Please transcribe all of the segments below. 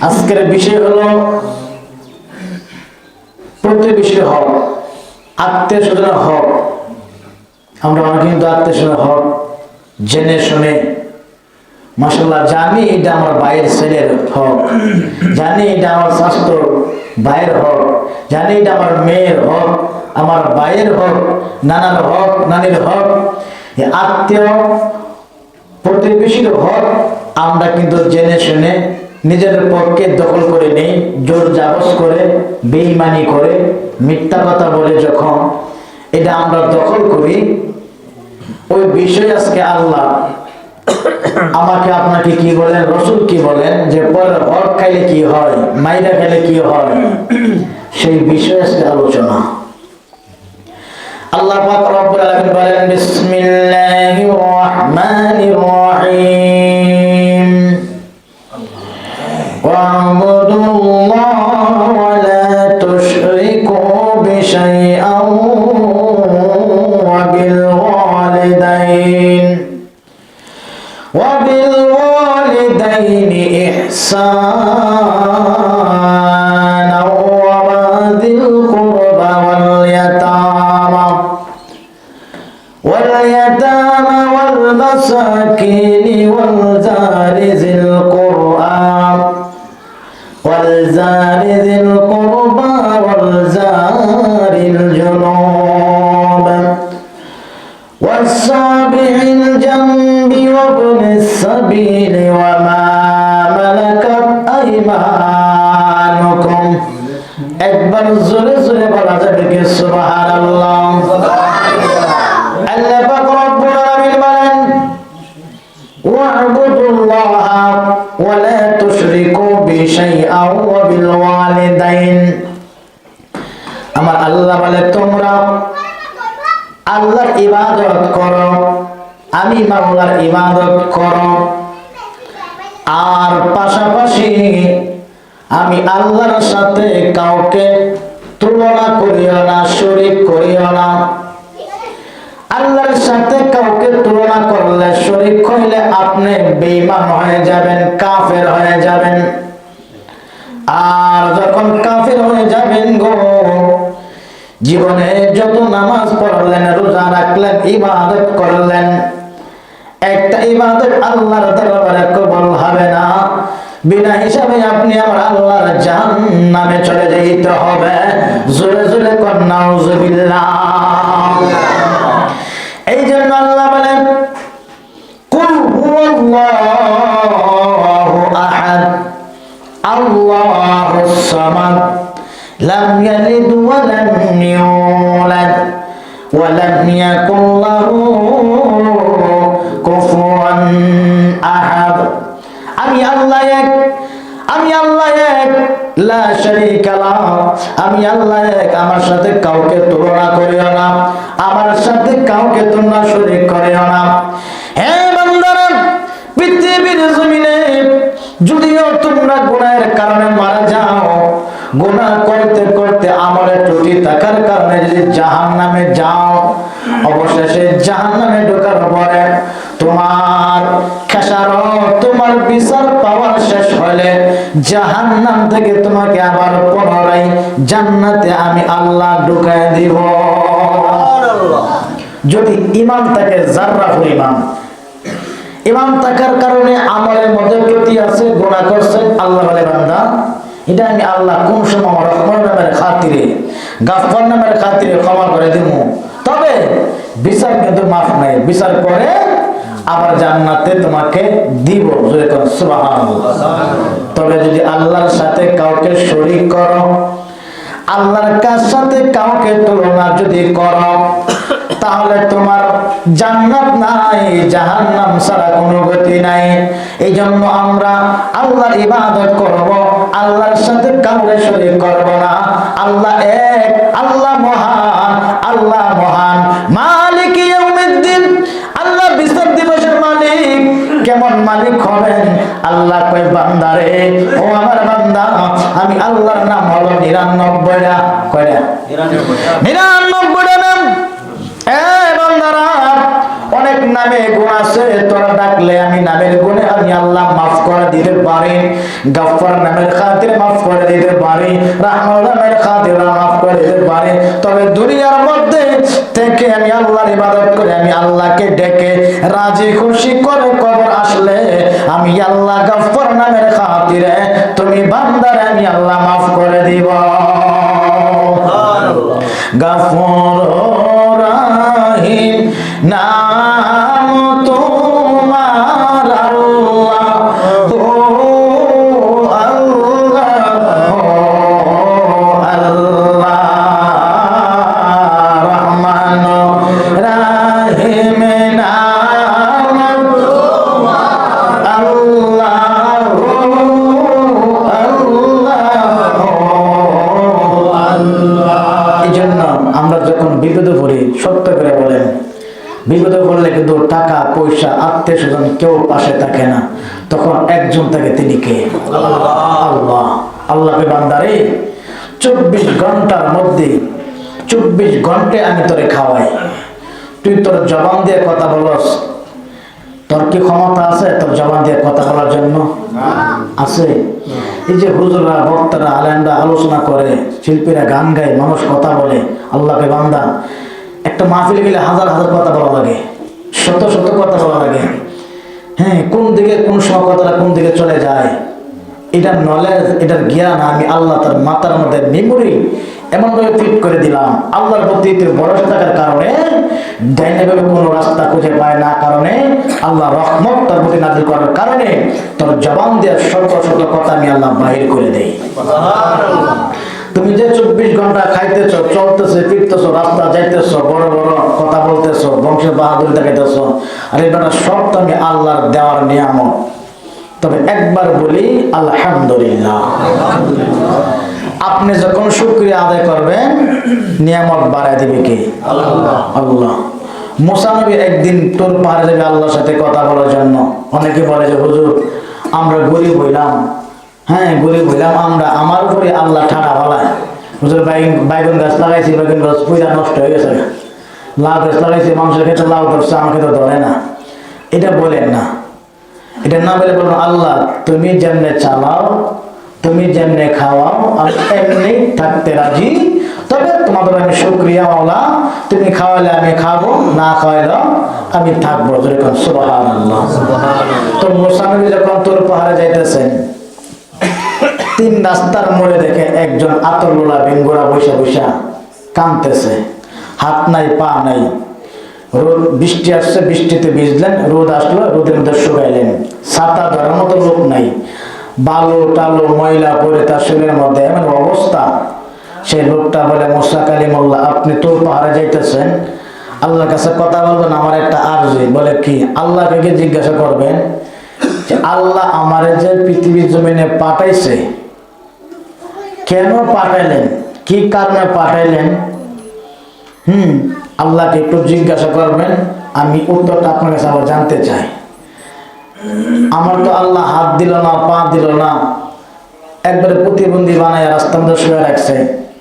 আজকের বিষয় হলো প্রতিবেশীর হক, আত্মীয় স্বজনের হক। আমরা অনেকে কিন্তু আত্মীয় স্বজনের হক জেনে শুনে মাশাআল্লাহ জানি এটা আমার ভাইয়ের ছেলের হক, জানি এটা আমার স্বাস্থ্য ভাইয়ের হক, জানি এটা আমার মেয়ের হক, আমার ভাইয়ের হক, নানার হক, নানির হক। আত্মীয় প্রতিবেশীর হক আমরা কিন্তু জেনে শুনে নিজের পক্ষে দখল করে নেই, জোর জাবজ করে, বেঈমানি করে, মিথ্যা কথা বলে যখন এটা আমরা দখল করি, ওই বিষয়ে আজকে আল্লাহ আমাকে আপনাকে কি বলেন, রসুল কি বলেন, যে পরের হক খাইলে কি হয়, মাইরা খাইলে কি হয়, সেই বিষয়ে আজকে আলোচনা। আল্লাহ পাক রব্বুল আলামিন বলেন, বিসমিল্লাহির রাহমানির রাহিম, ওয়া'বুদুল্লাহ ওয়া লা তুশরিকু বিশাইআন ওয়া বিল ওয়ালিদাইনি ইহসানা ওয়া বাযিল কুরবা ওয়াল ইয়াতামা ওয়াল মাসাকিন ওয়াল জারি যিল কুরবা ওয়াল জারিল জুনুব والصابع الجنب وابن السبيل وما ملكت أيمانكم। একবার জোরে জোরে বলা যাবে কি সুবহানাল্লাহ। আল্লাহ পাক রব্বুল আলামিন বলেন, ওয়া'বুদুল্লাহ ওয়া লা তুশরিকু বিশাইআন ওয়া বিল ওয়ালিদাইন। আমার আল্লাহ বলে তোমরা আল্লাহর ইবাদত করো, আমি মাওলার ইবাদত করো, আর পাশাপাশি আমি আল্লাহর সাথে কাউকে তুলনা করিও না, শরীক করিও না। আল্লাহর সাথে কাউকে তুলনা করলে, শরীক হইলে আপনি বেঈমান হয়ে যাবেন, কাফের হয়ে যাবেন। আর যখন কাফের হয়ে যাবেন গো, জীবনে যত নামাজ পড়লেন, রোজা রাখলেন, ইবাদত করলেন, একটা ইবাদত আল্লাহর দরবারে কবুল হবে না। বিনা হিসাবে আপনি আমার আল্লাহর জাহান্নামে চলে যেতে হবে। জোরে জোরে কর নাউজুবিল্লাহ। এই জন্য আল্লাহ বলেন, কুল হুয়াল্লাহু আহাদ আল্লাহুস সামাদ লাম ইয়ালিদ ওয়া লাম ইউলাদ ওয়া লাম ইয়াকুল লাহু কুফুয়ান আহাদ। আমি আল্লাহ এক, আমি আল্লাহ এক, লা শারীকা লাহ, আমি আল্লাহ এক, আমার সাথে কাউকে তুলনা করিও না, আমার সাথে কাউকে তোমরা শরীক করিও না। হে বান্দারা, পৃথিবীর জমিনে যদিও তোমরা গুনাহের কারণে মারা যাও, গুনাহ করতে করতে আমলে ত্রুটি থাকার কারণে যদি জাহান্নামে যাও, অবশেষে জাহান্নামে ঢোকার পরে তোমার খেসারত, তোমার বিচার পাওয়ার শেষ হলে জাহান্নাম থেকে তোমাকে আবার পুনরায় জান্নাতে আমি আল্লাহ ঢুকায় দিব। যদি ঈমান থাকে, যাররা পরিমাণ ঈমান থাকার কারণে আমলের মধ্যে ত্রুটি আছে, গুনাহ করছেন, আল্লাহ বলে বান্দা এটা আমি আল্লাহ কোন সময় রহমান নামের খাতিরে, গাফফার নামের খাতিরে ক্ষমা করে দিব। তবে বিচার কিন্তু মাফ নাই, বিচার করে আবার জান্নাতে তোমাকে দিব। জোরে কোন সুবহানাল্লাহ। তবে যদি আল্লাহর সাথে কাউকে শরীক করো, আল্লাহর সাথে কাউকে তুলনা যদি করো, তাহলে তোমার জান্নাত নাই, জাহান্নাম ছাড়া কোনো গতি নাই। এই জন্য আমরা আল্লাহর ইবাদত করব, আল্লাহর সাথে কাউকে শরীক করব না। আল্লাহ এক, আল্লাহ মহান, আল্লাহ মহান। মালিক ইয়াউমিদ্দিন, আল্লাহ বিচার দিবসের মালিক। কেমন মালিক হবেন? আল্লাহ কয় বান্দারে, ও আমার বান্দা, আমি আল্লাহর নাম হলো ৯৯টা। কয়টা? ৯৯টা নাম। বান্দারা, অনেক নামে গুণ আছে, তোরা ডাকলে আমি নামের গুণে আমি আল্লাহ মাফ করে দিতে পারি। গফফার নামের খাতিরে মাফ করে দিতে পারি, রাহমান নামের খাতিরে মাফ করে দিতে পারি। তবে দুনিয়ার মধ্যে থেকে আমি আল্লাহর ইবাদত করে আমি আল্লাহকে ডেকে রাজি খুশি করে কবর আসলে আমি আল্লাহ গফফার নামের খাতিরে তুমি বান্দার আমি আল্লাহ মাফ করে দিব। গফুর রহিম নাম তোমার আল্লাহ, ও আল্লাহ, ও আল্লাহ। রহমান রহিম নাম তোমার আল্লাহ, ও আল্লাহ। এই জন্য আমরা যখন বিপদে পড়ি সত্য করে বলেন, বিপদে পড়লে কিন্তু টাকা পয়সা আত্মীয় স্বজন কেউ পাশে থাকে না, তখন একজন থাকে, তিনি কে? আল্লাহ। আল্লাহকে বান্দারে 24 ঘন্টার মধ্যে 24 ঘন্টায় আমি তোরে খাওয়াই, তুই তোর জবান দিয়ে কথা বলস, তোর কি ক্ষমতা আছে তোর জবান দিয়ে কথা বলার জন্য? আছে? এই যে হুজুররা, বক্তারা, আলেমরা আলোচনা করে, শিল্পীরা গান গায়, মানুষ কথা বলে, আল্লাহকে বান্দা একটা মাহফিলে গেলে হাজার হাজার কথা বলা লাগে, শত শত কথা বলা লাগে। হ্যাঁ, কোন দিকে কোন সময় কথাটা কোন দিকে চলে যায়, এটার নলেজ, এটার জ্ঞান আমি আল্লাহ তার মাথার মধ্যে মেমোরি এমনভাবে ফিট করে দিলাম। আল্লাহর প্রতি ভরসা থাকার কারণে ডাইনেভাবে কোনো রাস্তা খুঁজে পায় না, কারণে আল্লাহ রহমত তার প্রতি নাযিল করার কারণে তোর জবান দিয়ে শত শত কথা আমি আল্লাহ বাহির করে দেই। তুমি যে 24 ঘন্টা খাইতেছ, চলতেছ, ফিরতেছ, রাস্তা যাইতেছ, বড় বড় কথা বলতেছ, বংশের বাহাদুরি দেখাইতেছ, আর এটা সব তো আমি আল্লাহর দেওয়ার নিয়ামত। তবে একবার বলি আলহামদুলিল্লাহ। আপনি যখন শুকরিয়া আদায় করবেন নিয়ামত বাড়ায় দিবে কে? আল্লাহ। মুসা নবী একদিন তোর পাহাড়ে যাবে আল্লাহর সাথে কথা বলার জন্য। অনেকে বলে যে হুজুর আমরা গরিব হইলাম, হ্যাঁ গরিব হইলাম আমরা, আমার উপরে আল্লাহ ঠাড়া বলায়। হুজুর বাইগন গাছ লাগাইছি, বাইগন গাছ পুরা নষ্ট হয়ে গেছে, লাউ গাছ লাগাইছি, মানুষের ক্ষেত্রে লাউ ধরছে, আমাকে তো ধরে না। এটা বলেন না, এটা না বলে বলুন আল্লাহ তুমি যেমনে চালাও, তুমি যেমনে খাওয়াও, আমি এমনি থাকতে রাজি, তবে তোমাদের আমি শুকরিয়া মাওলা, তুমি খাওয়ালে আমি খাবো, না খাওয়াইলেও আমি থাকবো। যেরকম সুবহানাল্লাহ। তো মুসা নবী যখন তোর পাহাড়ে যাইতেছেন, 3 রাস্তার মোড়ে দেখে একজন আতরলোলা বেঙ্গোরা বৈশা বৈশা কাঁদতেছে, হাত নাই পা নাই। রোদ, বৃষ্টি আসছে, বৃষ্টিতে ভিজলেন, রোদ আসলো, রোদের মধ্যে শুকাইলেন, ছাতা ধরার মতো লোক নাই, বালু টালু ময়লা পরে তার শরীরের মধ্যে এমন অবস্থা। সেই লোকটা বলে মুসা কালিমুল্লাহ আপনি তোর পাহাড়ে যাইতেছেন, আল্লাহর কাছে কথা বলবেন, আমার একটা আরজি। বলে কি? আল্লাহকে গিয়ে জিজ্ঞাসা করবেন যে আল্লাহ আমারে যে পৃথিবীর জমিনে পাঠাইছে, কেন পাঠাইলেন, কি কারণে পাঠাইলেন? আল্লাহকে একটু জিজ্ঞাসা করবেন, আমি উত্তরটা আপনার কাছে আবার জানতে চাই। আমার তো আল্লাহ হাত দিল না, পা দিল না, একবারে প্রতিবন্ধী বানায় রাস্তার মধ্যে শুয়ে রাখছে,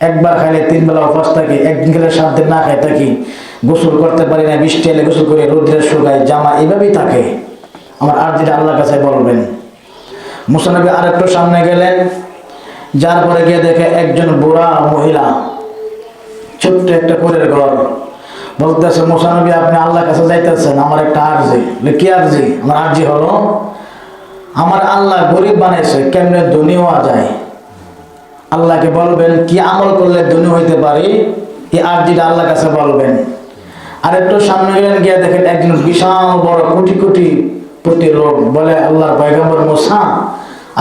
একবার খাইলে 3 বেলা উপবাস থাকি, একদিন খেলে 7 দিন না খাই থাকি, গোসল করতে পারি না, বৃষ্টি এলে গোসল করে, রোদ্রে শুকায়, জামা এইভাবেই থাকে। আমার আর যেটা আল্লাহর কাছে বলবেন। মুসা নবী আরেকটু সামনে গেলেন, যার পরে গিয়ে দেখে একজন বুড়া মহিলা, ছোট্ট একটা কোরের ঘর। বলতেছে মুসা নবী আপনি আল্লাহর কাছে যাইতেছেন, আমার একটা আরজি। কি আরজি? আমার আরজি হলো আমার আল্লাহ গরিব বানাইছে, কেমনে ধনী হওয়া যায়। আল্লাহকে বলবেন কি আমল করলে ধনী হইতে পারি, এই আরজিটা আল্লাহর কাছে বলবেন। আর একটু সামনে গেলেন, গিয়ে দেখেন একজন বিশাল বড় কোটি কোটি প্রতি লোক। বলে আল্লাহর পয়গম্বর মুসা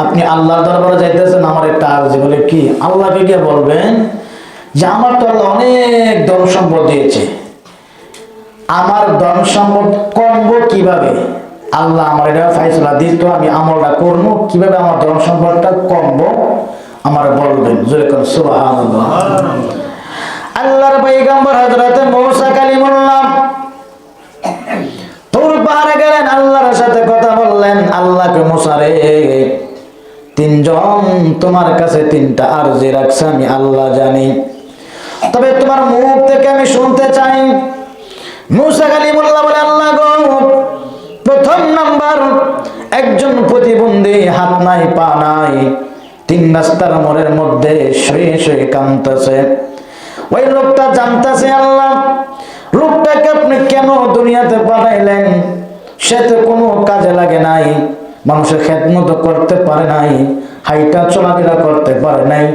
আপনি আল্লাহর দরবারে যাইতেছেন, আমার একটা আরজি। বলে কি? আল্লাহকে গিয়ে বলবেন যে আমার তো আল্লাহ অনেক ধন সম্পদ দিয়েছে, আমার ধন সম্পদ কমবো কিভাবে? আল্লাহ আমার এটা ফাইসলা দিত, আমি আমলটা করবো কিভাবে, আমার ধন সম্পদটা কমবো আমার বলবেন। যেরকম সুবহানাল্লাহ। আল্লাহর পয়গম্বর হযরত মুসা কালিমুল্লাহ তুর পাহাড়ে গেলেন, আল্লাহর সাথে কথা বললেন। আল্লাহকে মুসা রে 3 জন তোমার কাছে 3টা আরজি রাখছে, আমি আল্লাহ জানি, তবে তোমার মুখ থেকে আমি শুনতে চাই মুসা কালিমুল্লাহ বলে, আল্লাহ গো, প্রথম নাম্বার একজন প্রতিবন্ধী, হাত নাই পা নাই, 3 রাস্তার মোড়ের মধ্যে শুয়ে শুয়ে কাঁদতেছে। ওই লোকটা জানতেছে, আল্লাহ লোকটাকে আপনি কেন দুনিয়াতে পাঠাইলেন? সে তো কোনো কাজে লাগে নাই, মানুষের খেদমত করতে পারে নাই, হাইটা চলাফেরা করতে পারে নাই।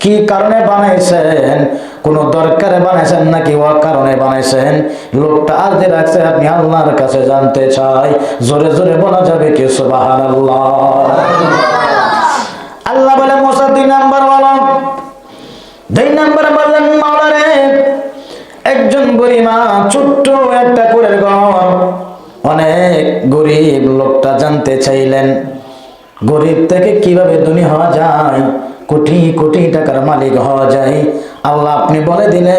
কি কারণে বানাইছেন? কোন দরকারে বানাইছেন নাকি ও কারণে বানাইছেন? লোকটা আজ যে রাখছে আপনি আল্লাহর কাছে জানতে চাই। জোরে জোরে বলা যাবে কি সুবহানাল্লাহ? আল্লাহ বলে, মুসা 2 নাম্বার বলো। 2 নাম্বার বললেন, মাওলা রে, একজন গরিমা, ছোট্ট একটা কুড়ের ঘর, অনেক গরিব। লোকটা জানতে চাইলেন গরিব থেকে কিভাবে ধনী হওয়া যায়, কোটি কোটি টাকার মালিক হওয়া যায়। আল্লাহ আপনি বলে দিলে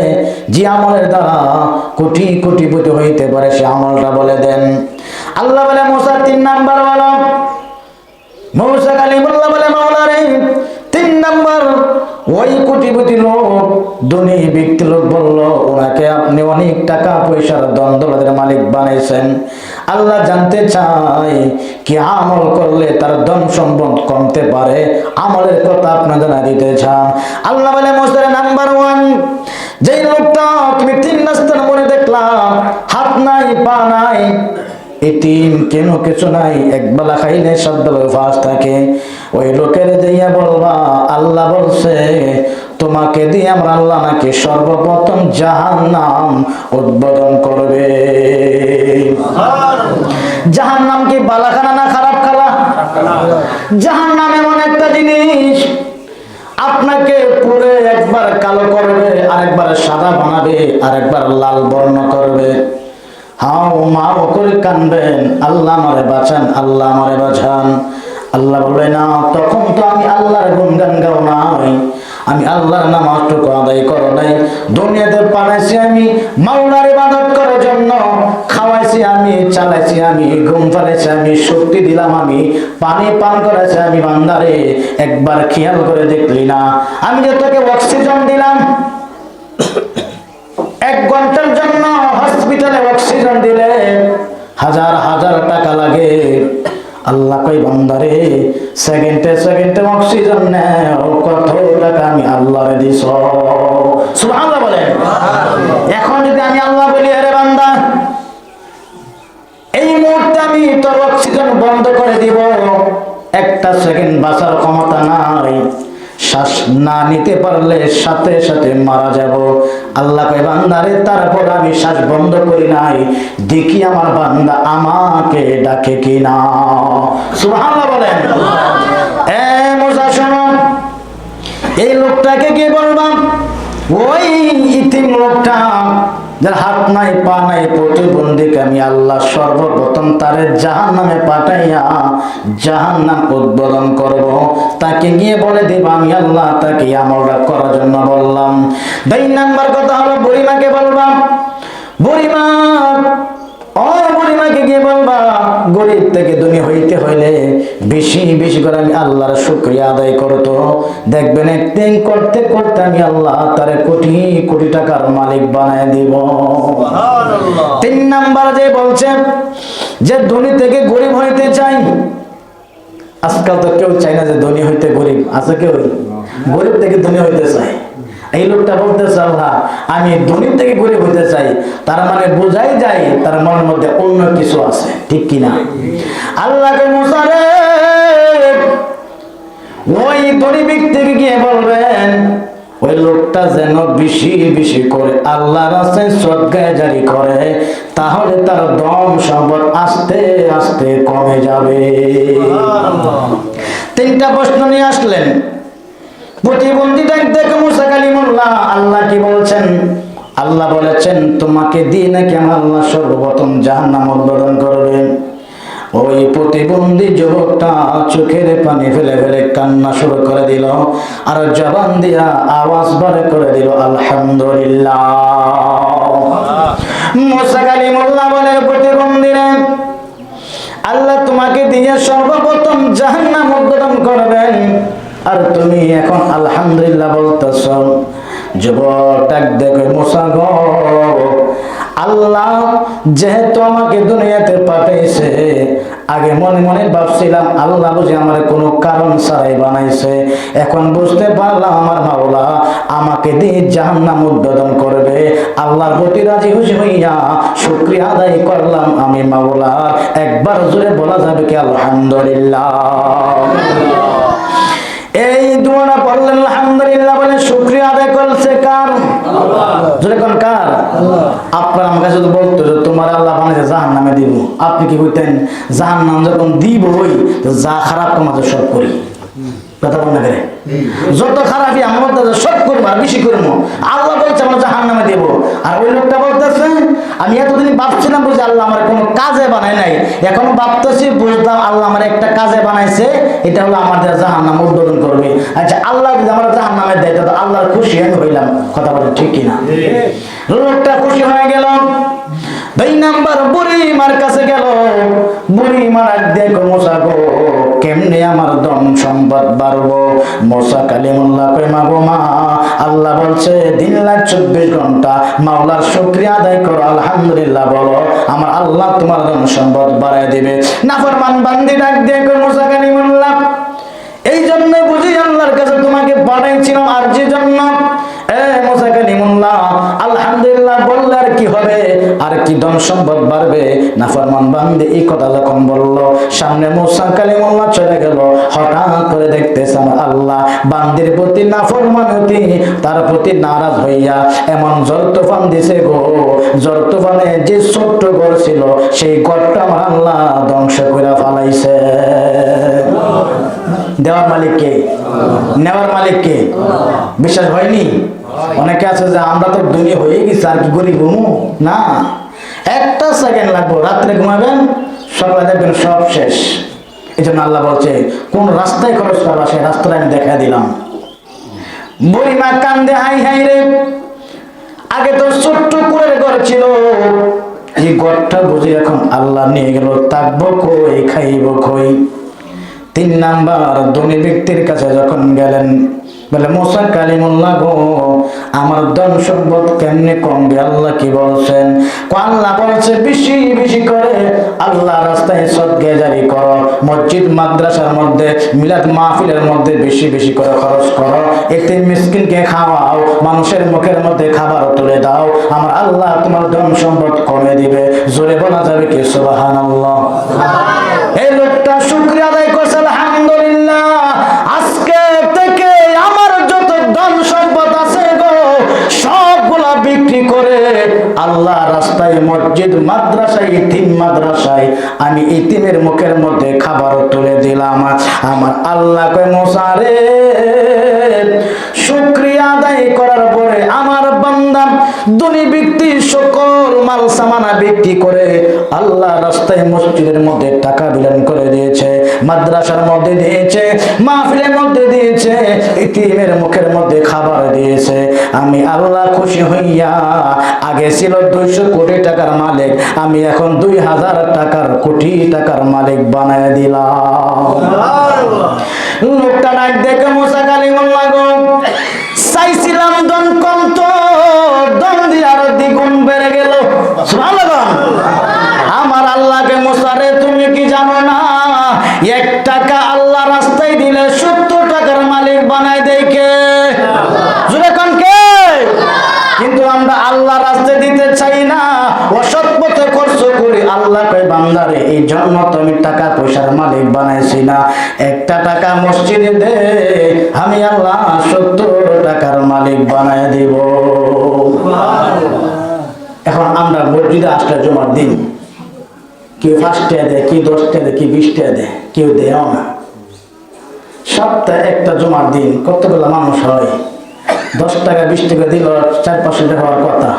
যে আমলের দ্বারা কোটি কোটিপতি হইতে পারে, সে আমলটা বলে দেন। আল্লাহ বলে, মুসা 3 নাম্বার বলো। মুসা কালিমুল্লাহ বলে, মাওলা রে, 3 নাম্বার ওই কোটিপতি লোক, ধনী ব্যক্তি লোক বলল, ওনাকে আপনি অনেক টাকা পয়সার দ্বন্দ্বের মালিক বানাইছেন। আল্লাহ জানতে চাই কি আমল করলে তার ধন সম্পদ কমতে পারে, আমলের কথা আপনার জানা দিতে চান। আল্লাহ বলে, মুসা নাম্বার 1, যেই লোকটা তুমি 3 রাস্তার মোড়ে দেখলাম, হাত নাই পা নাই, এতিম, কেন কিছু নাই, একবেলা খাইলে 7 বেলা ফাস্ট থাকে, ওই লোকের দিয়া বলবা আল্লাহ বলছে তোমাকে দিয়ে আমরা আল্লাহ নাকি সর্বপ্রথম জাহান্নাম উদ্বোধন করবে। জাহান্নাম কি বালাখানা না খারাপ খালা? জাহান্নাম এমন একটা জিনিস, আপনাকে পুরে একবার কালো করবে, আরেকবার সাদা বানাবে, আরেকবার লাল বর্ণ করবে। হাও মাও করে কানবেন, আল্লাহ আমারে বাঁচান, আল্লাহ আমারে বাঁচান। আল্লাহ বলবে, না, তখন তো আমি আল্লাহর গুণগান গাও নাই, আমি আল্লাহর নামাজটুকু আদায় করো নাই। দুনিয়াতে পাঠাইছি আমি মাওলার ইবাদত করার জন্য, খাওয়াইছি আমি, চালাইছি আমি, ঘুম পাড়াইছি আমি, শক্তি দিলাম আমি, পানি পান করাইছি আমি। বান্দারে, একবার খেয়াল করে দেখলি না আমি যে তোকে অক্সিজেন দিলাম? 1 ঘন্টার জন্য হসপিটালে অক্সিজেন দিলে হাজার হাজার টাকা লাগে। আল্লাহ কই, বান্দারে, সেকেন্ডে সেকেন্ডে অক্সিজেন নেও, কত টাকা আমি আল্লাহরে দিছ। সুবহানাল্লাহ বলেন। এখন যদি আমি আল্লাহ বলি, আরে বান্দা, এই মুহূর্তে আমি তোর অক্সিজেন বন্ধ করে দিব, 1টা সেকেন্ড বাঁচার ক্ষমতা নাই, শ্বাস না নিতে পারলে সাথে সাথে মারা যাব। আল্লাহ কয়, বান্দারে, তারপর আমি শ্বাস বন্ধ করি নাই, দেখি আমার বান্দা আমাকে ডাকে কিনা। সুবহানাল্লাহ বলেন। মুসা শোনো, এই লোকটাকে কি বলবাম? ওই ইতিম লোকটা, যার হাত নাই পা নাই, প্রতিবন্ধীকে আমি আল্লাহ সর্বপ্রথম তারে জাহান্নামে পাঠাইয়া জাহান্নাম উদ্বোধন করব। তাকে গিয়ে বলে দিব আমি আল্লাহ তাকে আমলটা করার জন্য বললাম। 2 নাম্বার কথা হলো, বুড়িমাকে বলবা, বুড়িমা, ও বুড়িমাকে গিয়ে বলবা, গরিব থেকে ধনী হইতে হইলে বেশি বেশি করে আমি আল্লাহর শুকরিয়া আদায় করতো। দেখবেন একদিন করতে করতে আমি আল্লাহ তারে কোটি কোটি টাকার মালিক বানায় দিব। 3 নাম্বার যে বলছে যে ধনী থেকে গরিব হইতে চাই, আজকাল তো কেউ চায় না যে ধনী হইতে গরিব আছে, কেউ গরিব থেকে ধনী হইতে চায়। এই লোকটা বলতেছে, আল্লাহ আমি ধনী থেকে গরিব হইতে চাই, তার মানে বোঝাই যায় তার মনের মধ্যে অন্য কিছু আছে, ঠিক কিনা? আল্লাহকে, মুসা রে, ওই ধনী ব্যক্তিকে গিয়ে বলবেন ওই লোকটা যেন বেশি বেশি করে আল্লাহর রাস্তায় সদকা জারি করে, তাহলে তার ধন সম্পদ আস্তে আস্তে কমে যাবে। 3টা প্রশ্ন নিয়ে আসলেন। প্রতিবন্ধীটা দেখে মুসা কালিমুল্লাহ, আল্লাহ কি বলছেন? আল্লাহ বলেছেন, তোমাকে দিয়ে নাকি আমার আল্লাহ সর্বপ্রথম জাহান্নাম উদ্বোধন করবে। ওই প্রতিবন্ধী যুবকটা চোখের পানি ফেলে ফেলে কান্না শুরু করে দিল, আর জবান দিয়া আওয়াজ বার করে দিল, আলহামদুলিল্লাহ। মুসা কালিমুল্লাহ বলে, প্রতিবন্ধীরা, আল্লাহ তোমাকে দিয়ে সর্বপ্রথম জাহান্নাম উদ্বোধন করবেন, আর তুমি এখন আলহামদুলিল্লাহ বলতেছ। যুবক ডাক দেখে, মুসা গো, আল্লাহ যেহেতু আমাকে দুনিয়াতে পাঠাইছে, আগে মনে মনে ভাবছিলাম আল্লাহ বুঝি আমার কোনো কারণ ছাড়াই বানাইছে, এখন বুঝতে পারলাম আমার মাওলা আমাকে দিয়ে জাহান্নাম উদ্বোধন করবে। আল্লাহর প্রতি রাজি খুশি হইয়া শুকরিয়া আদায় করলাম আমি মাওলা। একবার জোরে বলা যাবে কি আলহামদুলিল্লাহ? এই দুয়াটা পড়লেন আলহামদুলিল্লাহ বলে শুকরিয়া আদায় করছে কার? জোরে কোন কার? আপনার আমার কাছে তো বলতো যে তোমার আল্লাহ বানাইছে জাহান্নামে দিব, আপনি কি কইতেন জাহান্নাম যখন দিবই যা খারাপ কাজ সব করি, কথা বল না করে যত খারাপই আমার সব করবো আর বেশি করবো। আল্লাহ বলছে আমরা জাহান্নামে দেব, আর ওই লোকটা বলতেছে আমি এতদিন ভাবছিলাম বুঝি আল্লাহ আমার কোনো কাজে বানায় নাই, এখনো ভাবতেছি বুঝলাম আল্লাহ আমার একটা কাজে বানাইছে, এটা হলো আমাদের জাহান্নাম উদ্বোধন করবে। আচ্ছা আল্লাহ যদি আমার জাহান্নামে দেয় তো আল্লাহর খুশি আমি হইলাম, কথা বলেন ঠিক কিনা? লোকটা খুশি হয়ে গেল। 2 নাম্বার বুড়িমার কাছে গেল। বুড়িমার দেখো মোসা গো কেমনে আমার ধন সম্পদ বাড়বো? মোসা কালিমুল্লাহ কই মা গো মা, আল্লাহ বলছে 3,24 ঘন্টা মাওলার শুকরিয়া আদায় করো, আলহামদুলিল্লাহ বলো, আমার আল্লাহ তোমার ধন সম্পদ বাড়ায় দিবে। নাফরমান বান্দি ডাক দিয়ে কই মোসা কালিমুল্লাহ এই জন্য বুঝি আল্লাহর কাছে তোমাকে পাঠাইছিলাম, আর যে জন্য মোসা কালিমুল্লাহ আলহামদুলিল্লাহ বললে আর কি হবে, আর কি ধন সম্পদ বাড়বে? নাফরমান বান্দী এই কথা যখন বলল, সামনে মোসা কালিমুল্লাহ চলে গেল। হঠাৎ করে দেখতেছে আমার আল্লাহ বান্দির প্রতি নাফরমানতি, তার প্রতি নারাজ হইয়া এমন ঝড় তুফান দিছে গো, ঝড় তুফানে যে ছোট্ট ঘর ছিল সেই ঘরটা আমার আল্লাহ ধ্বংস করে ফেলাইছে। দেওয়ার মালিক কে? নেওয়ার মালিক কে? বিশ্বাস হয়নি? অনেকে আছে যে আমরা তো দুনিয়া হয়ে গেছি আর কি গরিব না, একটা সেকেন্ড লাগবো, রাত্রে ঘুমাবেন সকালে দেখবেন সব শেষ। এই জন্য আল্লাহ বলছে কোন রাস্তায় খরচ করবা সেই রাস্তাটা আমি দেখা দিলাম। বুড়িমা কান্দে হাই হাই রে, আগে তো ছোট্ট কুড়ের ঘর ছিল, এই ঘরটা বুঝি এখন আল্লাহ নিয়ে গেল, থাকবো কই খাইব কই? 3 নাম্বার ধনী ব্যক্তির কাছে যখন গেলেন, বলে মোসা কালিমুল্লাহ গো আমার ধন সম্পদ কেমনে কমবে? আল্লাহ কি বলছেন? আল্লাহ বলছে বেশি বেশি করে আল্লাহ রাস্তায় সদকা জারি করো, মসজিদ মাদ্রাসার মধ্যে মিলাদ মাহফিলের মধ্যে বেশি বেশি করে খরচ করো, এতিম মিসকিনকে খাওয়াও, মানুষের মুখের মধ্যে খাবার তুলে দাও, আমার আল্লাহ তোমার ধন সম্পদ কমে দিবে। জোরে বলা যাবে কি সুবহানাল্লাহ? এই লোকটা শুকরিয়া আদায় করছে আলহামদুলিল্লাহ, আজকে থেকে আমার যত ধন সম্পদ আছে গো সবগুলা বিক্রি করে আল্লাহ রাস্তায় মসজিদ মাদ্রাসায় ইতিম মাদ্রাসায় আমি ইতিমের মুখের মধ্যে খাবার তুলে দিলাম। আমার আল্লাহ কয় মোসা রে শুকরিয়া আদায় করার পরে আমার বান্দা ধনী ব্যক্তি সকল মাল সামানা বিক্রি করে আল্লাহ রাস্তায় মসজিদের মধ্যে টাকা বিলিয়ন করে দিয়েছে, মাদ্রাসার মধ্যে দিয়েছে, মাহফিলের মধ্যে দিয়েছে, ইতিমের মুখের মধ্যে খাবার দিয়েছে। আমি আল্লাহ খুশি হইয়া আগে ছিল 200 কোটি টাকার মালিক, আমি এখন 2000 টাকার কোটি টাকার মালিক বানায় দিলাম। লোকটা ডাক দেখে মোসা কালিমুল্লাহ গো চাইছিলাম ধন কম, তো ধন দিয়ে আরো দ্বিগুণ বেড়ে গেল। সুবহানাল্লাহ। আমার আল্লাহকে মোসা রে তুমি কি জানো না 1 টাকা আল্লাহ রাস্তায় দিলে 70 টাকার মালিক বানায় দেয় কে? জোরে কোন কে? কিন্তু আমরা আল্লাহ রাস্তায় দিতে চাই না, অসৎ পথে খরচ করি। আল্লাহ কয় বান্দারে এই জন্য তুমি টাকা পয়সার মালিক বানাইছি না, 1 টাকা মসজিদে দে, আমি আল্লাহ 70 টাকার মালিক বানায় দিব। এখন আমরা মসজিদে 8টা জুমার দিন কেউ 5 টাকা দেয়, কেউ 10 টাকা দেয়, কেউ 20 টাকা দেয়, কেউ দেয়ও না। সপ্তাহে একটা জুমার দিন কতগুলো মানুষ হয়? 10 টাকা 20 টাকা দিল 4-500 টাকা হওয়ার কথা,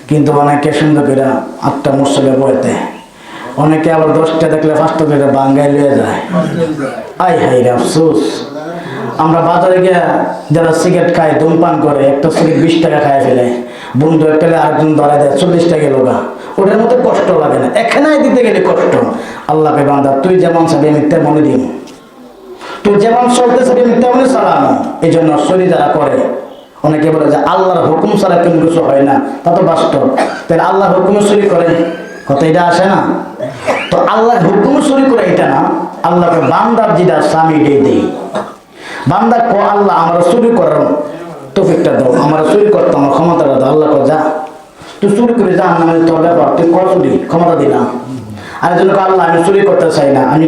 কিন্তু অনেকে সুন্দর করে 8টা মসজিদে বইতে, অনেকে আবার 10 টাকা দেখলে 5 টাকা বাঙ্গাই লিয়ে যায়। আই হাই রে আফসোস, আমরা বাজারে গিয়ে যারা সিগারেট খায় ধূমপান করে একটা সিগারেট 20 টাকা খায় ফেলে, বন্ধু একটা আরেকজন ধরাই দেয় 40 টাকা লোকা, ওটার মধ্যে কষ্ট লাগে না, এখানে দিতে গেলে কষ্ট। আল্লাহকে বান্দা তুই যেমন চাবি আমি তেমনই দিব, তুই যেমন চলতে চাবি আমি তেমনই চালানো। এই জন্য চুরি যারা করে অনেকে বলে যে আল্লাহর হুকুম ছাড়া কোনো কিছু হয় না, তা তো বাস্তব। তাহলে আল্লাহর হুকুম চুরি করে কথা এটা আসে না? তো আল্লাহর হুকুম চুরি করে এটা না, আল্লাহকে বান্দার যেটা স্বামী এটাই দেই। বান্দা কো আল্লাহ আমরা চুরি করার তৌফিকটা দাও, আমরা চুরি করতে আমার ক্ষমতাটা দাও। আল্লাহ কো যা তুই চুরি করে যা, আমি তোর ব্যাপার, তুই কর চুরি, ক্ষমতা দিলাম। আর জন্য আল্লাহ আমি চুরি করতে চাই না, আমি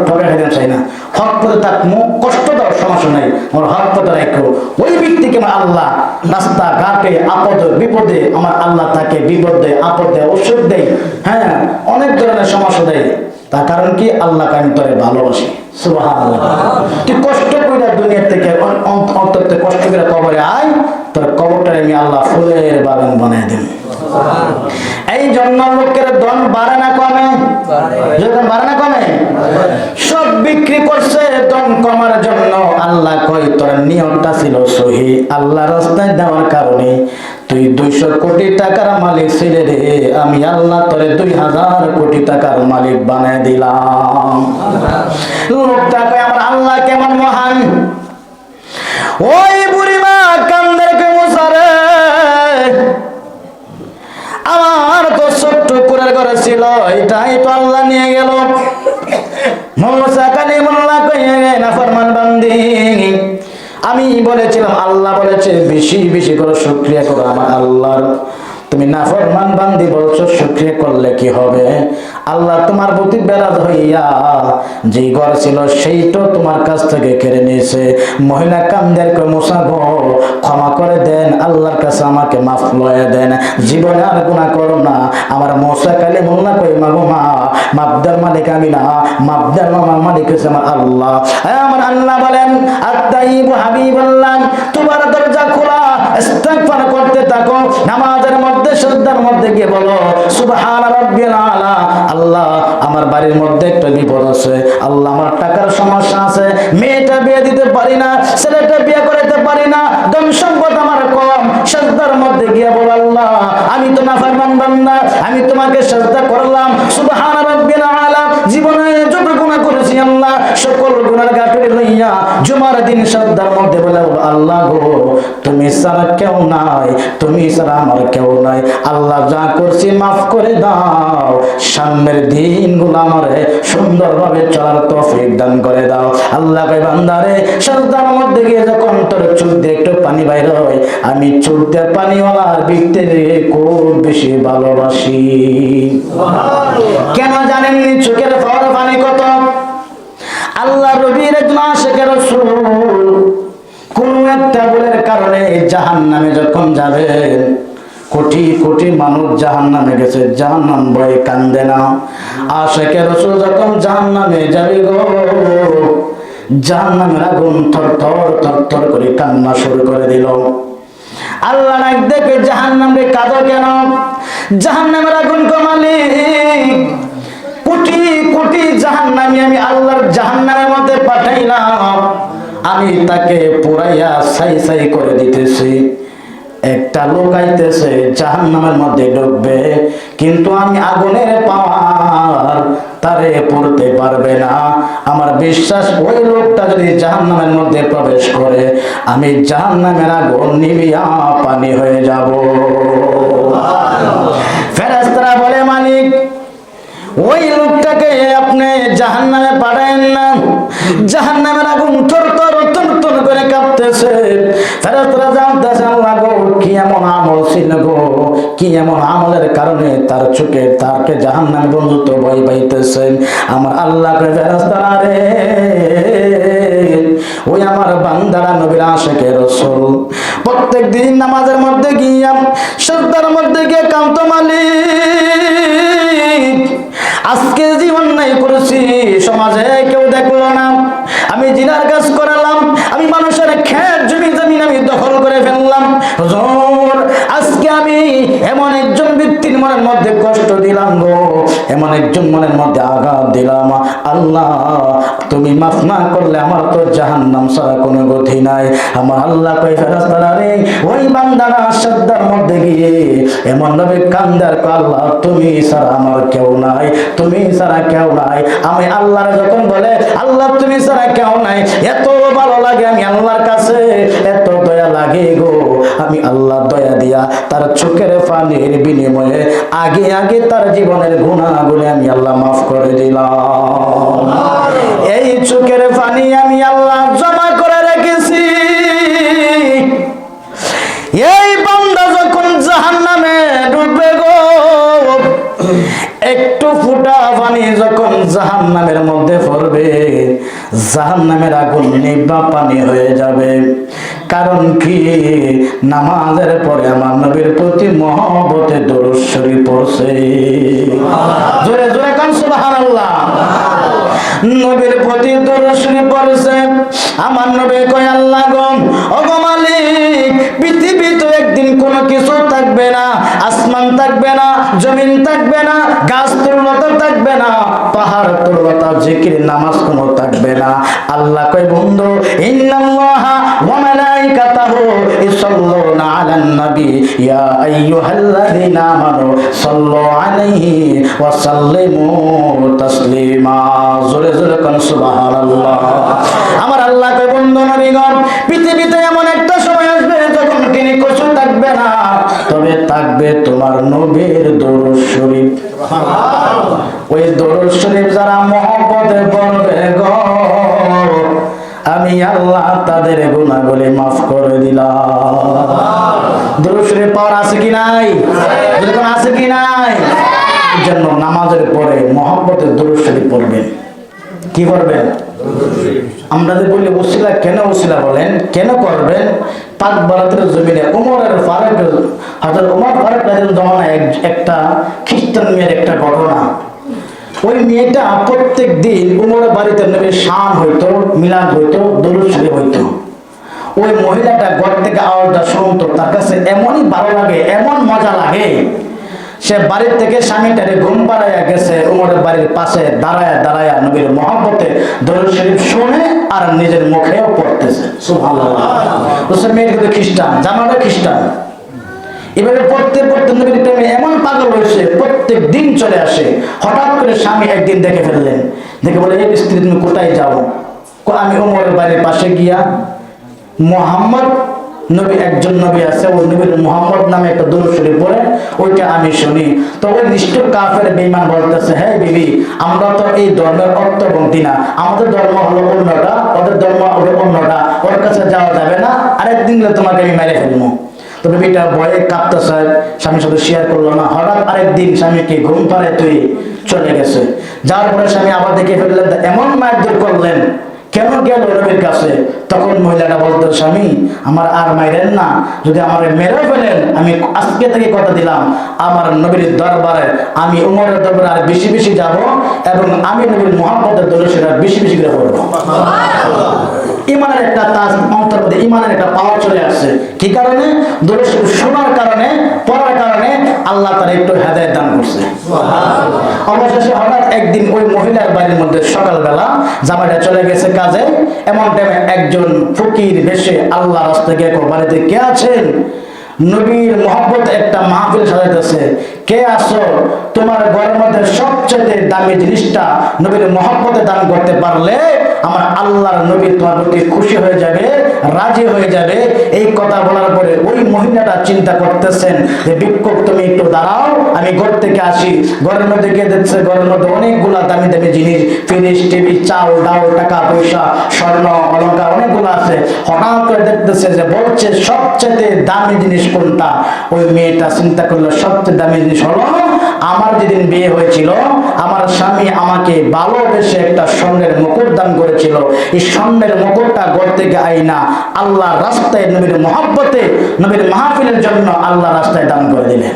ঠকে খাইতে চাই না, হক পথে তাক কষ্ট দেওয়ার সমস্যা নাই, আমার হক পথে রাখো। ওই ব্যক্তিকে আমার আল্লাহ রাস্তা ঘাটে আপদ বিপদে আমার আল্লাহ তাকে বিপদে আপদে ওষুধ দেয়, হ্যাঁ অনেক ধরনের সমস্যা দেয়। তার কারণ কি? আল্লাহকে আমি তোরে ভালোবাসি। সুবহানাল্লাহ। তুই কষ্ট করে দুনিয়া থেকে অন্তর থেকে কষ্ট করে কবরে আয়, তোর কবরটা আমি আল্লাহ ফুলের বাগান বানিয়ে দেব। এই জন্য লোকের ধন বাড়ে না কমে? যখন বাড়ে না কমে? সব বিক্রি করছে ধন কমার জন্য। আল্লাহ কয় তোর নিয়মটা ছিল সহি, আল্লাহ রাস্তায় দেওয়ার কারণে তুই 200 কোটি টাকার মালিক ছিলে রে, আমি আল্লাহ তোরে 2000 কোটি টাকার মালিক বানায় দিলাম। লোকটা কয় আমার আল্লাহ কেমন মহান। ওই বুড়িমা কান্দের কে মুসারে, আমার তো ছোট্ট কুড়ের ঘরে ছিল, এটাই তো আল্লাহ নিয়ে গেল। মুসা কালিমুল্লাহ কইয়া গে নাফরমান বান্দি, আমি বলেছিলাম আল্লাহ বলেছে বেশি বেশি করে শুকরিয়া করো আমার আল্লাহর। তুমি নাফরমান বান্দি বলছো, শুকরিয়া করলে কি হবে? আল্লাহ তোমার প্রতি বেরাজ হইয়া যে ঘর ছিল সেইটা তোমার কাছ থেকে কেড়ে নিয়েছে। মহিলা কান্দের কে মুসা গো ক্ষমা করে দেন, আল্লাহর কাছে আমাকে মাফ লয়ে দেন, জীবনে আর গুনাহ করো না। আমার মুসা কালিমুল্লাহ কই মাগো মা, মাবদার মালিক আমি না, মাবদার মালিক হচ্ছে আমার আল্লাহ। আমার আল্লাহ বলেন আত্তাইবু হাবিবাল্লাহ, তোমার দরজা খোলা, ইস্তিগফার করতে থাকো, নামাজের মধ্যে শ্রদ্ধার মধ্যে গিয়ে বলো সুবহানা রাব্বিয়াল আলা। আল্লাহ আমার বাড়ির মধ্যে একটা বিপদ আছে, আল্লাহ আমার টাকার সমস্যা আছে, মেয়েটা বিয়ে দিতে পারি না, ছেলেটা বিয়ে করাতে পারি না, ধন সম্পদ আমার কম। শ্রদ্ধার মধ্যে গিয়ে বল আল্লাহ আমি তো নাফরমান বান্দা, আমি তোমাকে সিজদা করলাম, সুবহানা রাব্বিয়াল আলা। জীবনে যত গুনাহ করেছি আল্লাহ, সকল গুনার গাফির লইয়া জুমার দিন শ্রদ্ধার মধ্যে বলে আল্লাহ গো তুমি ছাড়া কেউ নাই, তুমি ছাড়া আমার কেউ নাই, আল্লাহ যা করছি মাফ করে দাও, সামনের দিনগুলো আমারে সুন্দরভাবে চলার তৌফিক দান করে দাও। আল্লাহ কয় বান্দারে সিজদার মধ্যে গিয়ে যখন তোর চোখ দিয়ে একটু পানি বাইর হয়, আমি চোখ দিয়ে পানিওয়ালা ব্যক্তিকে খুব বেশি ভালোবাসি। কেন জানেন চোখের পানি কত? আল্লাহ নবীর একজন আশিক রাসূল কোন একটা ভুলের কারণে জাহান্নামে যখন যাবেন, কোটি কোটি মানুষ জাহান্নামে গেছে, জাহান্নাম ভয়ে কান্দে না। আশিক রাসূল যখন জাহান্নামে যাবে গো, জাহান্নামের আগুন থরথর থরথর করে কান্না শুরু করে দিল। আল্লাহ ডাক দেখে জাহান্নামে কাঁদো কেন? জাহান্নামের আগুন কো মালিক, কোটি কোটি জাহান্নামী আমি আল্লাহর জাহান্নামের মধ্যে পাঠাইলাম, আমি তাকে পুরাইয়া ছাই ছাই করে দিতেছি। একটা লোক আইতেছে জাহান্নামের মধ্যে ঢুকবে, কিন্তু আমি আগুনের পাওয়ার তারে পড়তে পারবে না। আমার বিশ্বাস ওই লোকটা যদি জাহান্নামের মধ্যে প্রবেশ করে, আমি জাহান্নামের আগুন নিভিয়া পানি হয়ে যাব। ফেরেশতারা বলে মালিক ওই লোকটাকে আপনি জাহান্নামে পাঠায়েন না, জাহান্নামের আগুন থরথর থরথর করে কাঁপতেছে। ফেরেশতারা জানতেছে আল্লাহ গো কি এমন আমল ছিল গো, কি এমন আমলের কারণে তার চোখে তাকে জাহান্নামে বন্ধুত্ব ভয় পাইতেছে। আমার আল্লাহ কে ফেরেশতারা রে, ওই আমার বান্দারা নবীর আশিক রাসূল প্রত্যেক দিন নামাজের মধ্যে গিয়া সিজদার মধ্যে গিয়ে কাঁদতো মালিক আজকে যে অন্যায় করেছি সমাজে কেউ দেখলো না, আমি জিনার কাজ করালাম, আমি মানুষের ক্ষেত জমি জমিন আমি দখল করে ফেললাম, হুজুর আজকে আমি এমন একজন ব্যক্তির মনের মধ্যে কষ্ট দিলাম গো, এমন একজন মনের মধ্যে আঘাত দিলাম, আল্লাহ তুমি মাফ না করলে আমার তো জাহান্নাম ছাড়া কোনো গতি নাই। আমার আল্লাহ কই ফেরেশতারা রে, ওই বান্দারা সাজদার মধ্যে গিয়ে এমন ভাবে কান্দার, আল্লাহ তুমি ছাড়া আমার কেউ নাই, তুমি ছাড়া কেউ নাই। আমি আল্লাহর যখন বলে আল্লাহ তুমি ছাড়া কেউ নাই, এত ভালো লাগে আমি আল্লাহর কাছে, এত দয়া লাগে গো। আমি আল্লাহ দয়া দিয়া তার চোখের পানির বিনিময়ে আগে আগে তার জীবনের গুনাহগুলো আমি আল্লাহ মাফ করে দিলাম। এই চোখের পানি আমি আল্লাহ জমা করে রেখেছি। এই বান্দা যখন জাহান্নামে ডুববে গো, একটু ফুটা পানি যখন জাহান্নামের মধ্যে পড়বে, জাহান্নামের আগুন নিভা পানি হয়ে যাবে। কারণ কি? নামাজের পরে আমার নবীর প্রতি মহব্বতে দরুদ শরীফ পড়ছে। জোরে জোরে কান সুবহানাল্লাহ। নবীর প্রতি দরুদ শরীফ পড়ছে। আমার নবী কয় আল্লাহ গো, ও গো মালিক, পৃথিবীতে একদিন কোনো কিছু থাকবে না, আসমান থাকবে না, জমিন থাকবে না, গাছ তরুলতা থাকবে না, পাহাড় তরুলতা, জিকির নামাজ কোনো থাকবে না। আল্লাহ কয় বন্ধু, ইন্নাল্লাহা ওয়া মালাইকাতাহু ইউসাল্লুনা আলান নবী ইয়া আইয়ুহাল্লাযীনা আমানু সাল্লু আলাইহি ওয়া সাল্লিমু তাসলিমা। জোরে জোরে কোন সুবহানাল্লাহ। আমার আল্লাহ কয় বন্ধু নবীগণ, পৃথিবীতে এমন একটা সময় আসবে যখন তিনি কিছু থাকবে না, তবে থাকবে তোমার নবীর দরুদ শরীফ। ওই দরুদ শরীফ যারা মহব্বতে পড়বে গো, আমি আল্লাহ তাদের গুনাহগুলি মাফ করে দিলাম। দরুদ শরীফ পাওয়ার আছে কি নাই? যেরকম আছে কি নাই? এই জন্য নামাজের পরে মহব্বতে দরুদ শরীফ পড়বেন। কি করবেন? আমরা যে বলি ওসিলা, কেন ওসিলা বলেন, কেন করবেন? পাক ভারতের জমিনে উমরের ফারুক, হযরত উমর ফারুক রাদিয়াল্লাহু জমানায় একটা খ্রিস্টান মেয়ের একটা ঘটনা। ওই মেয়েটা প্রত্যেক দিন উমরের বাড়িতে নবীর শান হইতো, মিলাদ হইতো, দরুদ শরীফ হইতো। ওই মহিলাটা ঘর থেকে আওয়াজটা শুনতো, তার কাছে এমনই ভালো লাগে, এমন মজা লাগে, সে বাড়ির থেকে স্বামীটারে ঘুম পাড়াইয়া গেছে, উমরের বাড়ির পাশে দাঁড়ায়া দাঁড়ায়া নবীর মহব্বতে দরুদ শরীফ শুনে আর নিজের মুখেও পড়তেছে। সুবহানাল্লাহ। ওসব মেয়ে কিন্তু খ্রিস্টান, জামাটা খ্রিস্টান। এবারে পড়তে পড়তে নবীর প্রেমে এমন পাগল হয়েছে, প্রত্যেক দিন চলে আসে। হঠাৎ করে স্বামী একদিন দেখে ফেললেন, দেখে বলে, এই স্ত্রী তুমি কোথায় যাও? আমি উমরের বাড়ির পাশে গিয়া মুহাম্মদ নবী, একজন নবী আছে, ওই নবীর মুহাম্মদ নামে একটা দরুদ শরীফ পড়ে, ওইটা আমি শুনি। তো ওই নিষ্ঠুর কাফের বেঈমান বলতেছে, হ্যাঁ বিবি, আমরা তো এই ধর্মের অর্থপন্থী না, আমাদের ধর্ম হলো অন্যটা, ওদের ধর্ম হলো অন্যটা, ওর কাছে যাওয়া যাবে না, আরেকদিন তোমাকে আমি মেরে ফেলবো। তো বিবিটা ভয়ে কাঁপতেছে, স্বামীর সাথে শেয়ার করলো না। হঠাৎ আরেকদিন স্বামীকে ঘুম পাড়ে তুই চলে গেছে। যার পরে স্বামী আবার দেখে ফেললেন, এমন মারধর করলেন, কেন গেল নবীর কাছে? তখন মহিলাটা বলতো, স্বামী আমার আর মাইরেন না, যদি আমার মেরে ফেলেন, আমি আজকে থেকে কথা দিলাম, আমার নবীর দরবারে আমি উমরের দরবারে আর বেশি বেশি যাব, এবং আমি নবীর মুহাম্মদের দরবারে সেটা বেশি বেশি করে পড়বো। ইমানের একটা তাজ অন্তর মধ্যে, ইমানের একটা পাওয়ার চলে আসছে। কি কারণে? দরুদ শরীফ শোনার কারণে, পড়ার কারণে আল্লাহ তার একটু হেদায়েত দান করছে। অবশেষে হঠাৎ একদিন ওই মহিলার বাড়ির মধ্যে সকালবেলা জামাইটা চলে গেছে কাজে, এমন টাইমে একজন ফকির বেশে আল্লাহ রাস্তায় গিয়ে বাড়িতে কে আছেন? নবীর মহব্বত একটা মাহফিল সাজাইতেছে, কে আসো? তোমার ঘরের মধ্যে সবচেয়ে দামি জিনিসটা নবীর মহব্বতে দান করতে পারলে আমার আল্লাহর নবী তোমার প্রতি খুশি হয়ে যাবে, রাজি হয়ে যাবে। এই কথা বলার পরে ওই মহিলাটা চিন্তা করতেছেন যে, ভিক্ষুক তুমি একটু দাঁড়াও, আমি ঘর থেকে আসি। ঘরের মধ্যে গিয়ে দেখছে ঘরের মধ্যে অনেকগুলা দামি দামি জিনিস, ফ্রিজ, টিভি, চাল, ডাল, টাকা পয়সা, স্বর্ণ অলংকার অনেকগুলো আছে। হঠাৎ করে দেখতেছে যে বলছে সবচেয়ে দামি জিনিস কোনটা? ওই মেয়েটা চিন্তা করলো, সবচেয়ে দামি জিনিস হলো আমার যেদিন বিয়ে হয়েছিল, আমার স্বামী আমাকে ভালোবেসে একটা স্বর্ণের মুকুট দান করেছিল। এই স্বর্ণের মুকুটটা ঘর থেকে আইনা আল্লাহর রাস্তায় নবীর মহব্বতে, নবীর মাহফিলের জন্য আল্লাহ রাস্তায় দান করে দিলেন।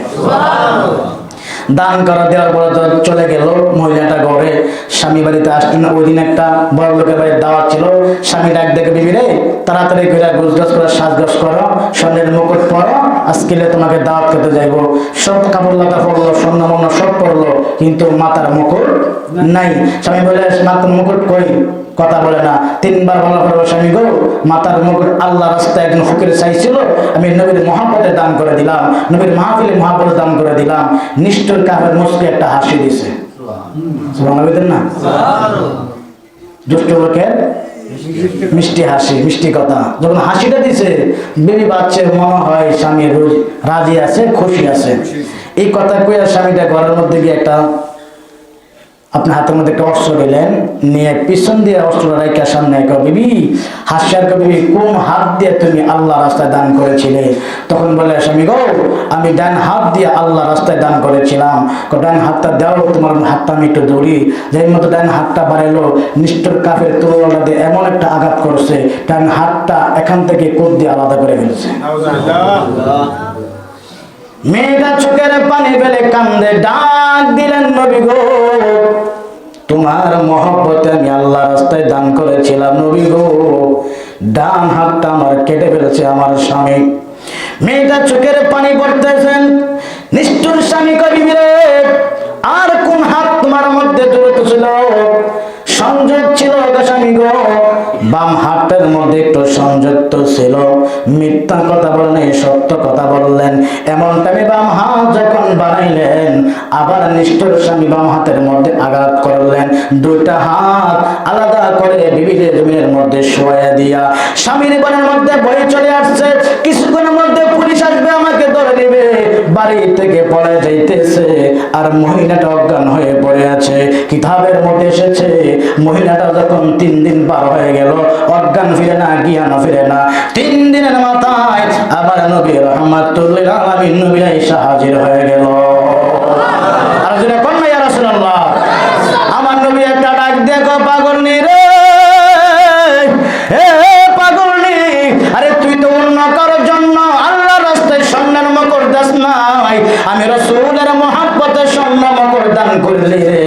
দান করা দেওয়ার পরে তো চলে গেল মহিলাটা ঘরে, স্বামী বাড়িতে আসলেন। ওই দিন একটা বড় লোকের বাড়ির দাওয়াত ছিল। স্বামী ডাক দেখে, বিবি রে, তাড়াতাড়ি করে গোছগাছ করে সাজগোজ করো, স্বর্ণের মুকুট পরো, আজকে তোমাকে দাওয়াত খেতে যাইবো। সব কাপড় লাতা পরলো, স্বর্ণ সব পরলো, কিন্তু মাথার মুকুট নাই। স্বামী বলে, মাথার মুকুট কই? কথা বলে না। তিনবার বলা পরে স্বামী গো, মাথার মুকুট আল্লাহ রাস্তায় একজন ফকির চাইছিল, আমি নবীর মহাব্বতে দান করে দিলাম, নবীর মাহফিলে মহাব্বতে দান করে দিলাম। নিষ্ঠুর কাফের মুচকি একটা হাসি দিছে। সুবহানাল্লাহ না? দুষ্ট লোকের মিষ্টি হাসি, মিষ্টি কথা। যখন হাসিটা দিছে, বিবি বাচ্চা মনে হয় স্বামী রাজি আছে, খুশি আছে। এই কথা কইয়া স্বামীটা ঘরের মধ্যে গিয়ে একটা আপনার হাতের মধ্যে একটা অস্ত্র দিলেন, নিয়ে পিছন দিয়ে অস্ত্র রাইকা সামনে বিবি হাস্যার বিবি, কোন হাত দিয়ে তুমি আল্লাহ রাস্তায় দান করেছিলে? তখন বলে স্বামী গো, আমি ডান হাত দিয়ে আল্লাহ রাস্তায় দান করেছিলাম। ডান হাতটা দাও, তোমার হাতটা আমি একটু ধরি। যেই মতো ডান হাতটা বাড়াইলো, নিষ্ঠুর কাফের তলোয়ারটা দিয়ে এমন একটা আঘাত করছে, ডান হাতটা এখান থেকে কোপ দিয়ে আলাদা করে ফেলছে। মেয়েটা চোখের পানি ফেলে কান্দে, ডাক দিলেন নবী গো, তোমার মহব্বতে আমি আল্লাহ রাস্তায় দান করেছিলাম নবী গো, ডান হাতটা আমার কেটে ফেলেছে আমার স্বামী। মেয়েটা চোখের পানি পড়তেছেন। নিষ্ঠুর স্বামী কবি রে, আর কোন হাত তোমার মধ্যে জড়িত ছিল? সংযোগ ছিল স্বামী গো, বাম হাতের মধ্যে একটু সংযুক্ত ছিল। মিথ্যা কথা বললেন, সত্য কথা বললেন। এমন টাইমে বাম হাত যখন বাড়াইলেন, আবার নিষ্ঠুর স্বামী বাম হাতের মধ্যে আঘাত করলেন। দুইটা হাত আলাদা করে বিবিদের জমিনের মধ্যে শোয়া দিয়া স্বামীর বাড়ির মধ্যে বই চলে আসছে। কিছুক্ষণের মধ্যে পুলিশ আসবে, আমাকে ধরে নেবে। বাড়ি থেকে পড়ে যাইতেছে, আর মহিলাটা অজ্ঞান হয়ে পড়ে আছে। কিতাবের মধ্যে এসেছে, মহিলাটা যখন 3 দিন পার হয়ে গেল, অজ্ঞান ফিরে না, জ্ঞান ফিরে না। 3 দিনের মাথায় আবার নবী রাহমাতুল লিল আলামিন নবী আয়েশা হাজির হয়ে গেল। আর যেটা কন্যা ইয়া রাসূলুল্লাহ, আমার নবী একটা ডাক দেখো, পাগলনি রে, এ পাগলনি, আরে তুই তো অন্য কারোর জন্য আল্লাহর রাস্তায় স্বর্ণের মকর দাস নাই, আমি রাসূলের মহব্বতে স্বর্ণ মকর দান করলি রে।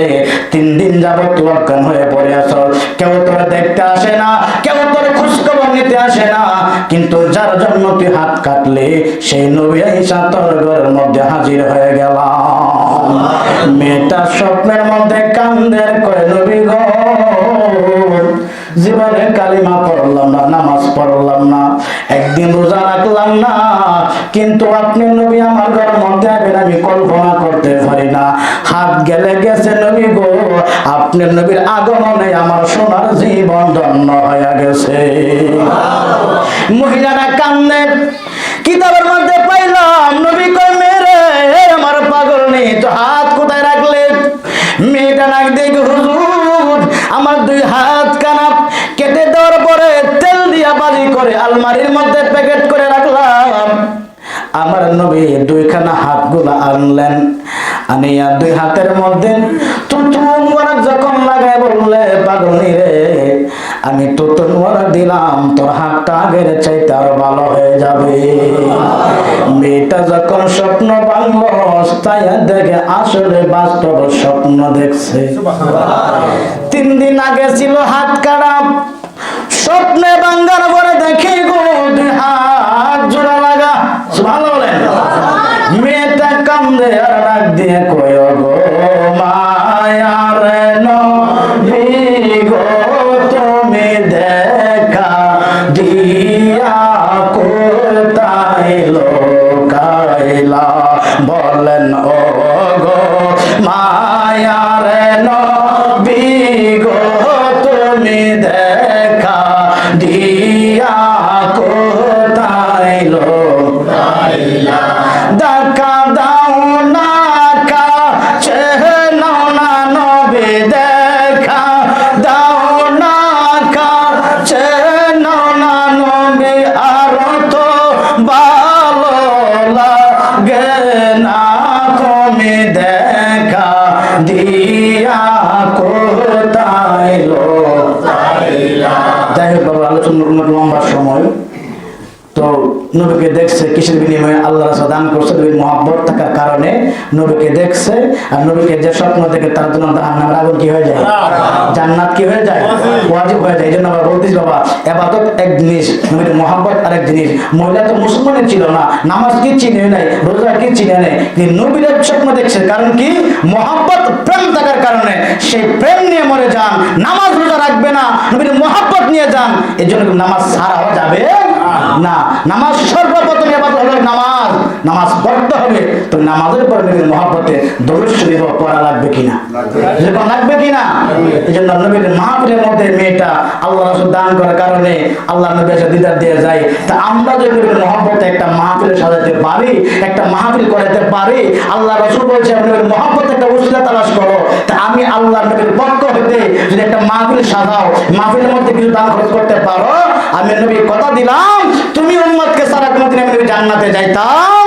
3 দিন যাবত তুই অজ্ঞান হয়ে পড়ে আছো, কেউ তোর দেখতে আসে না, কেউ তোর খোঁজখবর নিতে আসে না, কিন্তু যার জন্য তুই হাত কাটলে সেই নবী আয়েশা তোর ঘরের মধ্যে হাজির হয়ে গেল। মেয়েটা স্বপ্নের মধ্যে কান্দের করে, নবী গো, জীবনে কালিমা পড়লাম না, নামাজ পড়লাম না, একদিন রোজা রাখলাম না, কিন্তু আপনি নবী আমার ঘরের মধ্যে আসবেন আমি কল্পনা করতে পারি না। হাত গেলে গেছে নবী গো, আপনার নবীর আগমনে আমার সোনার জীবন ধন্য হয়ে গেছে। মহিলারা কান্দে। কিতাবের মধ্যে পাইলাম নবী কয়, মেরে আমার পাগল নেই তো হাত কোথায় রাখলে? মেয়েটা ডাক দিয়ে, হুজুর আমার 2 হাত কানা কেটে দেওয়ার পরে তেল দিয়া বাজি করে আলমারির মধ্যে প্যাকেট করে রাখলাম। আমার নবী 2খানা হাতগুলা আনলেন, আনিয়া 2 হাতের মধ্যে তুতুম মোবারক যখন লাগায় বললে, পাগলনি রে, আমি তুতুম মোবারক দিলাম, তোর হাতটা আগের চাইতে আরো ভালো হয়ে যাবে। মেয়েটা যখন স্বপ্ন ভাঙলো, তাই দেখে আসলে বাস্তব স্বপ্ন দেখছে। 3 দিন আগে ছিল হাত কাটা, স্বপ্নে ভাঙার পরে দেখে গো 2 হাত জোড়া লাগা। সুবহানাল্লাহ বলেন। মেয়েটা কান্দে আর ডাক দিয়ে কয়, গো মায়ার নবী গো, তুমি দেখা দিয়া কোথায় লোকাইলা? বলেন ও গো মায়ার নবী গো, তুমি দেখা দিয়া তো নবীকে দেখছে, কিসের বিনিময়ে? আল্লাহ রাসূল দান করছে নবীর মহব্বত থাকার কারণে নবীকে দেখছে। আর নবীকে যে স্বপ্ন দেখে তার জন্য জাহান্নামের আগুন কি হয়ে যায়? জান্নাত কি হয়ে যায়? ওয়াজিব হয়ে যায়। এই জন্য আমরা বলতেছি বাবা, ইবাদত এক জিনিস, নবীর মহব্বত আরেক জিনিস। মহিলা তো মুসলমানই ছিল না, নামাজ কি চিনে নাই, রোজা কি চিনে নাই, কিন্তু নবীর স্বপ্ন দেখছে। কারণ কি? মহব্বত, প্রেম থাকার কারণে। সেই প্রেম নিয়ে মরে যান, নামাজ রোজা রাখবে না, নবীর মহব্বত নিয়ে যান। এই জন্য নামাজ ছাড়াও যাবে না। নামাজ সর্বপ্রথম ইবাদত হলো নামাজ। নামাজ পড়তে হবে, তো নামাজের পর নবীর মহব্বতে দরুদ শরীফ পড়া লাগবে কিনা? যেরকম লাগবে কিনা? এই জন্য নবীর মাহফিলের মধ্যে মেয়েটা আল্লাহ রাসূল দান করার কারণে আল্লাহ নবী এসে দিদার দিয়ে যায়। তা আমরা যদি নবীর মহব্বতে একটা মাহফিল সাজাতে পারি, একটা মাহফিল করাতে পারি, আল্লাহ রাসূল বলছে নবীর মহব্বতে একটা ওসিলা তালাশ করো। তা আমি আল্লাহ নবীর পক্ষ হতে যদি একটা মাহফিল সাজাও, মাহফিলের মধ্যে কিছু দান খরচ করতে পারো, আমি নবী কথা দিলাম তুমি উম্মতকে সারা কোনদিন আমি জান্নাতে যাইতাম